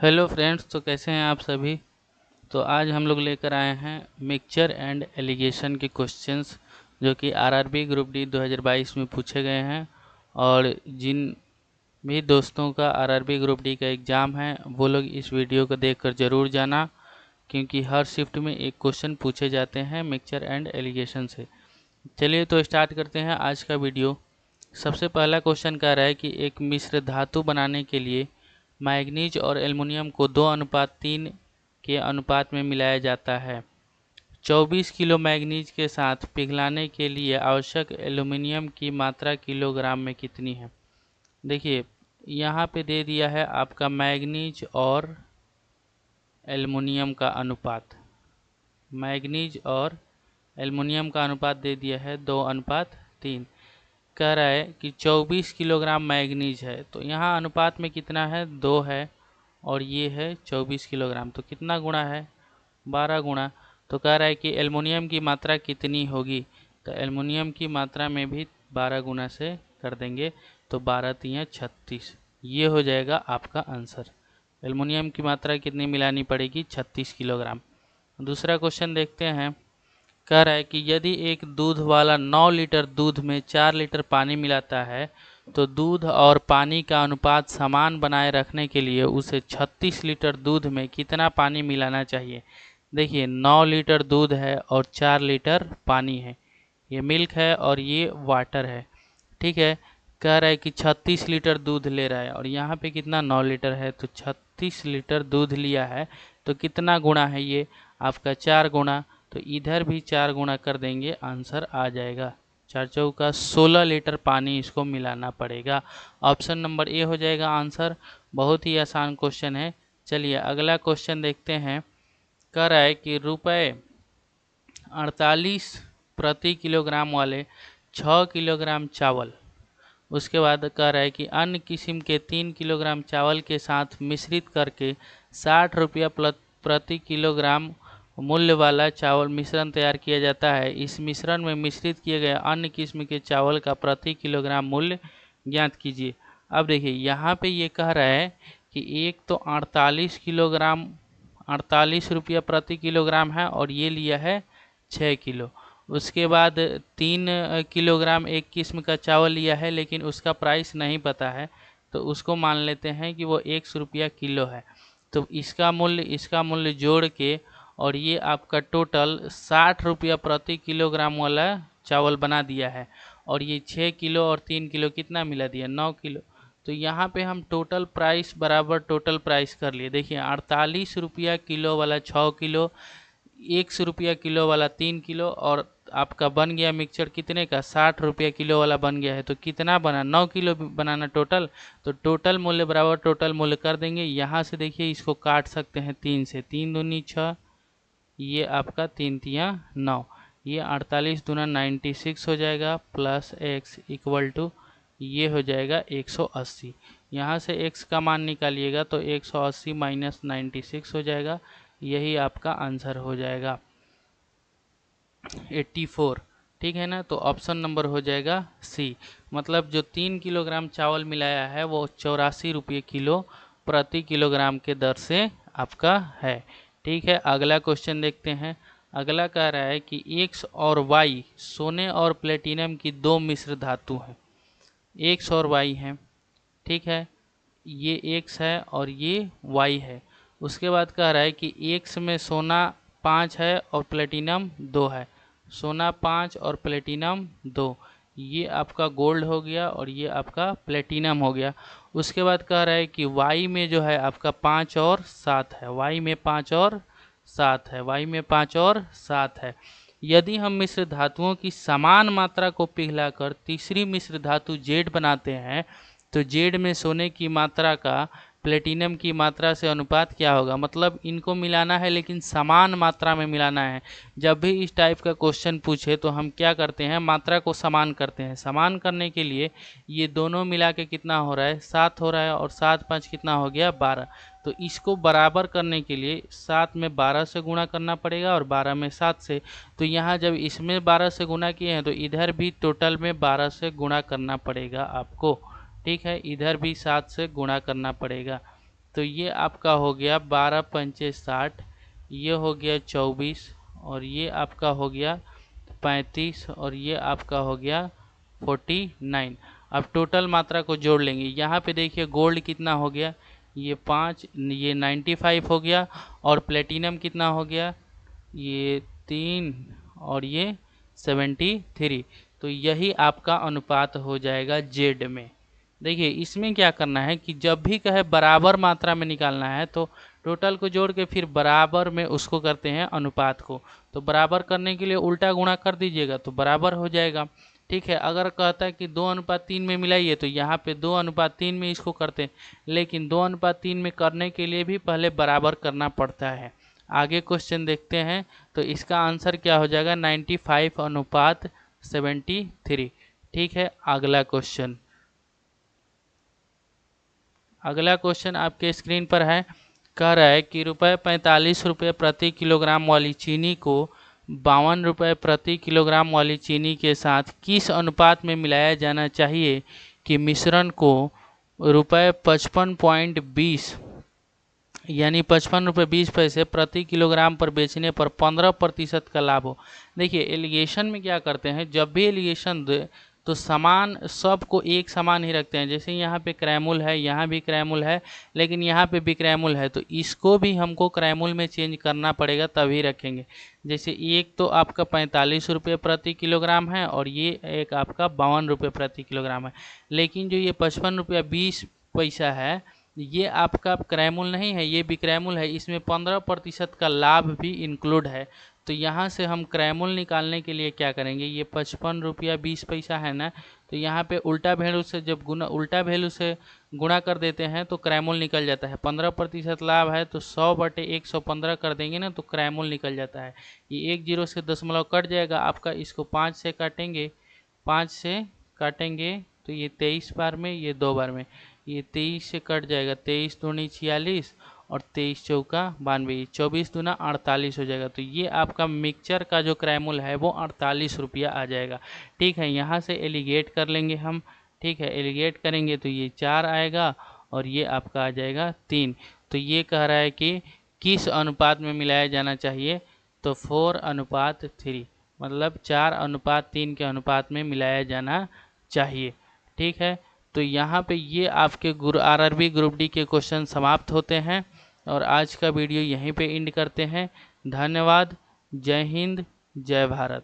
Hello friends, तो कैसे हैं आप सभी। तो आज हम लोग लेकर आए हैं मिक्सचर एंड एलिगेशन के क्वेश्चंस जो कि आरआरबी ग्रुप डी 2022 में पूछे गए हैं। और जिन भी दोस्तों का आरआरबी ग्रुप डी का एग्ज़ाम है वो लोग इस वीडियो को देखकर ज़रूर जाना, क्योंकि हर शिफ्ट में एक क्वेश्चन पूछे जाते हैं मिक्सचर एंड एलिगेशन से। चलिए तो स्टार्ट करते हैं आज का वीडियो। सबसे पहला क्वेश्चन कह रहा है कि एक मिश्र धातु बनाने के लिए मैग्नीज और एल्युमिनियम को 2:3 के अनुपात में मिलाया जाता है। 24 किलो मैग्नीज के साथ पिघलाने के लिए आवश्यक एल्युमिनियम की मात्रा किलोग्राम में कितनी है। देखिए यहाँ पे दे दिया है आपका मैग्नीज और एल्युमिनियम का अनुपात। मैग्नीज और एल्युमिनियम का अनुपात दे दिया है 2:3। कह रहा है कि 24 किलोग्राम मैग्नीज है, तो यहाँ अनुपात में कितना है, 2 है, और ये है 24 किलोग्राम, तो कितना गुणा है, 12 गुणा। तो कह रहा है कि एल्युमिनियम की मात्रा कितनी होगी, तो एल्युमिनियम की मात्रा में भी 12 गुना से कर देंगे, तो 12 तियाँ 36, ये हो जाएगा आपका आंसर। एल्युमिनियम की मात्रा कितनी मिलानी पड़ेगी, 36 किलोग्राम। दूसरा क्वेश्चन देखते हैं। कह रहा है कि यदि एक दूध वाला 9 लीटर दूध में 4 लीटर पानी मिलाता है तो दूध और पानी का अनुपात समान बनाए रखने के लिए उसे 36 लीटर दूध में कितना पानी मिलाना चाहिए। देखिए 9 लीटर दूध है और 4 लीटर पानी है, ये मिल्क है और ये वाटर है, ठीक है। कह रहा है कि 36 लीटर दूध ले रहा है और यहाँ पे कितना 9 लीटर है, तो 36 लीटर दूध लिया है, तो कितना गुणा है ये आपका 4 गुणा, तो इधर भी 4 गुणा कर देंगे, आंसर आ जाएगा 4 चौका 16 लीटर पानी इसको मिलाना पड़ेगा। ऑप्शन नंबर ए हो जाएगा आंसर। बहुत ही आसान क्वेश्चन है। चलिए अगला क्वेश्चन देखते हैं। कह रहा है कि ₹48 प्रति किलोग्राम वाले 6 किलोग्राम चावल, उसके बाद कह रहा है कि अन्य किस्म के 3 किलोग्राम चावल के साथ मिश्रित करके 60 रुपया प्रति किलोग्राम मूल्य वाला चावल मिश्रण तैयार किया जाता है। इस मिश्रण में मिश्रित किए गए अन्य किस्म के चावल का प्रति किलोग्राम मूल्य ज्ञात कीजिए। अब देखिए यहाँ पे ये कह रहा है कि एक तो 48 रुपया प्रति किलोग्राम है और ये लिया है 6 किलो। उसके बाद 3 किलोग्राम एक किस्म का चावल लिया है, लेकिन उसका प्राइस नहीं पता है, तो उसको मान लेते हैं कि वो 100 रुपया किलो है। तो इसका मूल्य जोड़ के और ये आपका टोटल 60 रुपया प्रति किलोग्राम वाला चावल बना दिया है। और ये 6 किलो और 3 किलो कितना मिला दिया, 9 किलो। तो यहाँ पे हम टोटल प्राइस बराबर टोटल प्राइस कर लिए। देखिए 48 रुपया किलो वाला 6 किलो, 100 रुपया किलो वाला 3 किलो, और आपका बन गया मिक्सचर कितने का, 60 रुपया किलो वाला बन गया है। तो कितना बना, 9 किलो बनाना टोटल। तो टोटल मूल्य बराबर टोटल मूल्य कर देंगे। यहाँ से देखिए इसको काट सकते हैं 3 से, 3 दूनी 6, ये आपका 3 तियाँ 9, ये 48 दूना 96 हो जाएगा, प्लस x इक्वल टू ये हो जाएगा 180। यहाँ से x का मान निकालिएगा तो 180 माइनस 96 हो जाएगा, यही आपका आंसर हो जाएगा 84, ठीक है ना। तो ऑप्शन नंबर हो जाएगा सी। मतलब जो 3 किलोग्राम चावल मिलाया है वो 84 रुपये किलो प्रति किलोग्राम के दर से आपका है, ठीक है। अगला क्वेश्चन देखते हैं। अगला कह रहा है कि एक्स और वाई सोने और प्लेटिनम की 2 मिश्र धातु हैं। एक्स और वाई हैं, ठीक है, ये एक्स है और ये वाई है। उसके बाद कह रहा है कि एक्स में सोना 5 है और प्लेटिनम 2 है। सोना 5 और प्लेटिनम 2, ये आपका गोल्ड हो गया और ये आपका प्लेटिनम हो गया। उसके बाद कह रहा है कि वाई में जो है आपका 5 और 7 है, वाई में 5 और 7 है, वाई में 5 और 7 है। यदि हम मिश्र धातुओं की समान मात्रा को पिघलाकर तीसरी मिश्र धातु जेड बनाते हैं तो जेड में सोने की मात्रा का प्लेटिनम की मात्रा से अनुपात क्या होगा। मतलब इनको मिलाना है लेकिन समान मात्रा में मिलाना है। जब भी इस टाइप का क्वेश्चन पूछे तो हम क्या करते हैं, मात्रा को समान करते हैं। समान करने के लिए ये दोनों मिला के कितना हो रहा है, 7 हो रहा है, और 7 5 कितना हो गया, 12। तो इसको बराबर करने के लिए 7 में 12 से गुणा करना पड़ेगा और 12 में 7 से। तो यहाँ जब इसमें 12 से गुणा किए हैं तो इधर भी टोटल में 12 से गुणा करना पड़ेगा आपको, ठीक है। इधर भी 7 से गुणा करना पड़ेगा। तो ये आपका हो गया 12 पंचे 60, ये हो गया 24, और ये आपका हो गया 35, और ये आपका हो गया 49। अब टोटल मात्रा को जोड़ लेंगे। यहाँ पे देखिए गोल्ड कितना हो गया, ये 5, ये 95 हो गया, और प्लेटिनम कितना हो गया, ये 3, और ये 73। तो यही आपका अनुपात हो जाएगा जेड में। देखिए इसमें क्या करना है कि जब भी कहे बराबर मात्रा में निकालना है तो टोटल को जोड़ के फिर बराबर में उसको करते हैं अनुपात को। तो बराबर करने के लिए उल्टा गुणा कर दीजिएगा तो बराबर हो जाएगा। ठीक है, अगर कहता है कि 2:3 में मिलाइए तो यहाँ पे 2:3 में इसको करते हैं, लेकिन 2:3 में करने के लिए भी पहले बराबर करना पड़ता है। आगे क्वेश्चन देखते हैं, तो इसका आंसर क्या हो जाएगा 95:73। ठीक है, अगला क्वेश्चन आपके स्क्रीन पर है। कह रहा है कि ₹45 प्रति किलोग्राम वाली चीनी को 52 रुपये प्रति किलोग्राम वाली चीनी के साथ किस अनुपात में मिलाया जाना चाहिए कि मिश्रण को ₹55.20 यानी 55 रुपये 20 पैसे प्रति किलोग्राम पर बेचने पर 15% का लाभ हो। देखिए एलिगेशन में क्या करते हैं, जब भी एलिगेशन दे तो समान सबको एक समान ही रखते हैं। जैसे यहाँ पे क्रैमुल है, यहाँ भी क्रैमुल है, लेकिन यहाँ पे भी क्रैमुल है, तो इसको भी हमको क्रैमुल में चेंज करना पड़ेगा तभी रखेंगे। जैसे एक तो आपका 45 रुपये प्रति किलोग्राम है और ये एक आपका 52 रुपये प्रति किलोग्राम है, लेकिन जो ये 55 रुपया 20 पैसा है ये आपका क्रैमुल नहीं है, ये भी क्रैमुल है। इसमें 15% का लाभ भी इंक्लूड है। तो यहाँ से हम क्रैमुल निकालने के लिए क्या करेंगे, ये 55 रुपया 20 पैसा है ना, तो यहाँ पे उल्टा वैल्यू से जब उल्टा वैल्यू से गुणा कर देते हैं तो क्रैमुल निकल जाता है। 15% लाभ है तो 100/115 कर देंगे ना तो क्रैमुल निकल जाता है। ये 1 0 से दशमलव कट जाएगा आपका, इसको 5 से काटेंगे, 5 से काटेंगे तो ये 23 बार में, ये 2 बार में, ये 23 से कट जाएगा, 23 दूनी 46 और 23 चौका 92, 24 दूना 48 हो जाएगा। तो ये आपका मिक्सचर का जो क्रैमुल है वो 48 रुपया आ जाएगा। ठीक है, यहाँ से एलिगेट कर लेंगे हम। ठीक है, एलिगेट करेंगे तो ये 4 आएगा और ये आपका आ जाएगा 3। तो ये कह रहा है कि किस अनुपात में मिलाया जाना चाहिए, तो 4:3 मतलब 4:3 के अनुपात में मिलाया जाना चाहिए। ठीक है, तो यहाँ पे ये आपके आरआरबी ग्रुप डी के क्वेश्चन समाप्त होते हैं और आज का वीडियो यहीं पे एंड करते हैं। धन्यवाद। जय हिंद, जय भारत।